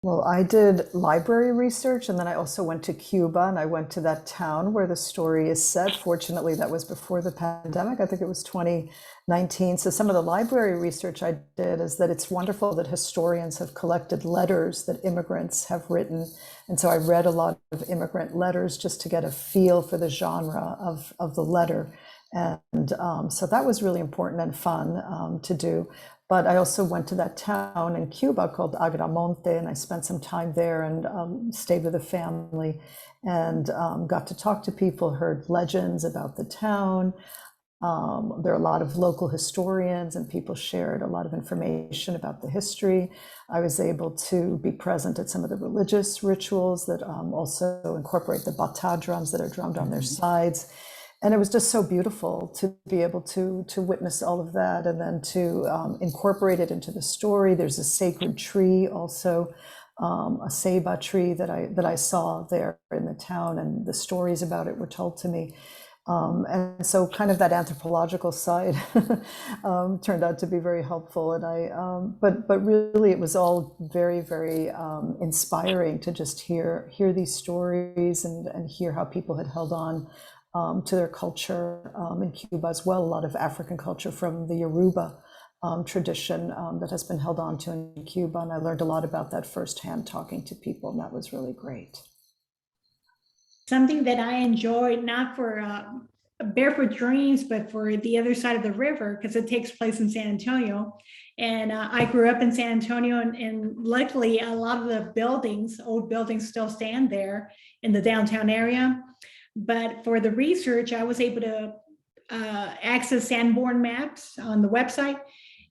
Well, I did library research, and then I also went to Cuba, and I went to that town where the story is set. Fortunately, that was before the pandemic. I think it was 2019. So some of the library research I did is that it's wonderful that historians have collected letters that immigrants have written. And so I read a lot of immigrant letters just to get a feel for the genre of the letter. And so that was really important and fun to do. But I also went to that town in Cuba called Agramonte, and I spent some time there and stayed with a family and got to talk to people, heard legends about the town. There are a lot of local historians, and people shared a lot of information about the history. I was able to be present at some of the religious rituals that also incorporate the bata drums that are drummed on their sides. And it was just so beautiful to be able to witness all of that, and then to incorporate it into the story. There's a sacred tree also, a ceiba tree that I saw there in the town, and the stories about it were told to me. And so kind of that anthropological side turned out to be very helpful. And but really it was all very, very inspiring to just hear these stories and hear how people had held on to their culture in Cuba as well. A lot of African culture from the Yoruba tradition that has been held on to in Cuba. And I learned a lot about that firsthand talking to people, and that was really great. something that I enjoyed, not for Barefoot Dreams, but for the other side of the river, because it takes place in San Antonio. And I grew up in San Antonio, and luckily a lot of the buildings, old buildings, still stand there in the downtown area. But for the research, I was able to access Sanborn maps on the website.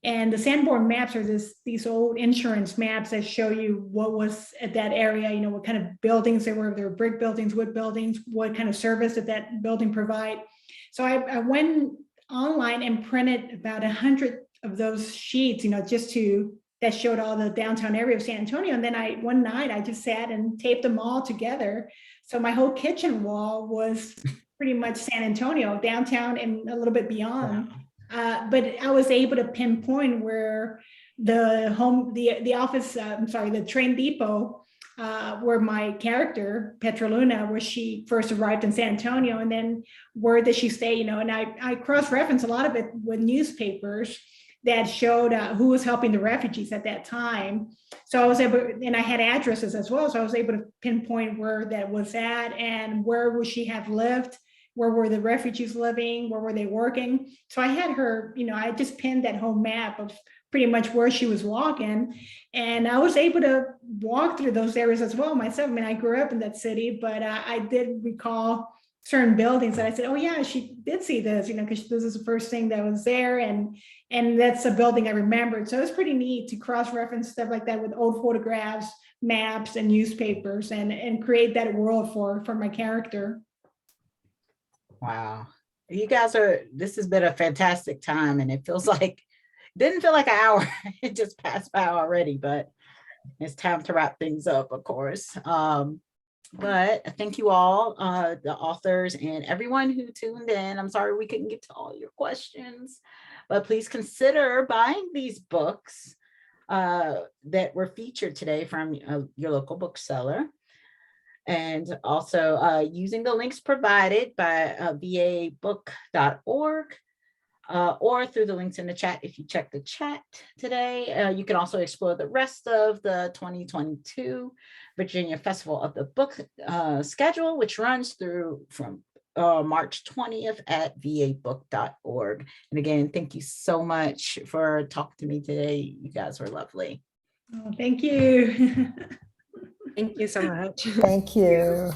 And the Sanborn maps are these old insurance maps that show you what was at that area, you know, what kind of buildings there were. If there were brick buildings, wood buildings, what kind of service did that building provide. So I went online and printed about 100 of those sheets, you know, that showed all the downtown area of San Antonio. And then one night I just sat and taped them all together. So my whole kitchen wall was pretty much San Antonio, downtown and a little bit beyond. Wow. But I was able to pinpoint where the train depot, where my character, Petroluna, where she first arrived in San Antonio, and then where did she stay, you know, and I cross-referenced a lot of it with newspapers that showed who was helping the refugees at that time. So I was able, and I had addresses as well, so I was able to pinpoint where that was at and where would she have lived. Where were the refugees living? Where were they working? So I had her, you know, I just pinned that whole map of pretty much where she was walking. And I was able to walk through those areas as well myself. I mean, I grew up in that city, but I did recall certain buildings that I said, oh yeah, she did see this, you know, because this is the first thing that was there. And that's a building I remembered. So it's pretty neat to cross-reference stuff like that with old photographs, maps, and newspapers, and create that world for my character. Wow. You guys this has been a fantastic time, and it didn't feel like an hour. It just passed by already, but it's time to wrap things up, of course. But thank you all, the authors and everyone who tuned in. I'm sorry we couldn't get to all your questions, but please consider buying these books that were featured today from your local bookseller. And also using the links provided by vabook.org or through the links in the chat. If you check the chat today, you can also explore the rest of the 2022 Virginia Festival of the Book schedule, which runs through from March 20th at vabook.org. And again, thank you so much for talking to me today. You guys were lovely. Oh, thank you. Thank you so much. Thank you.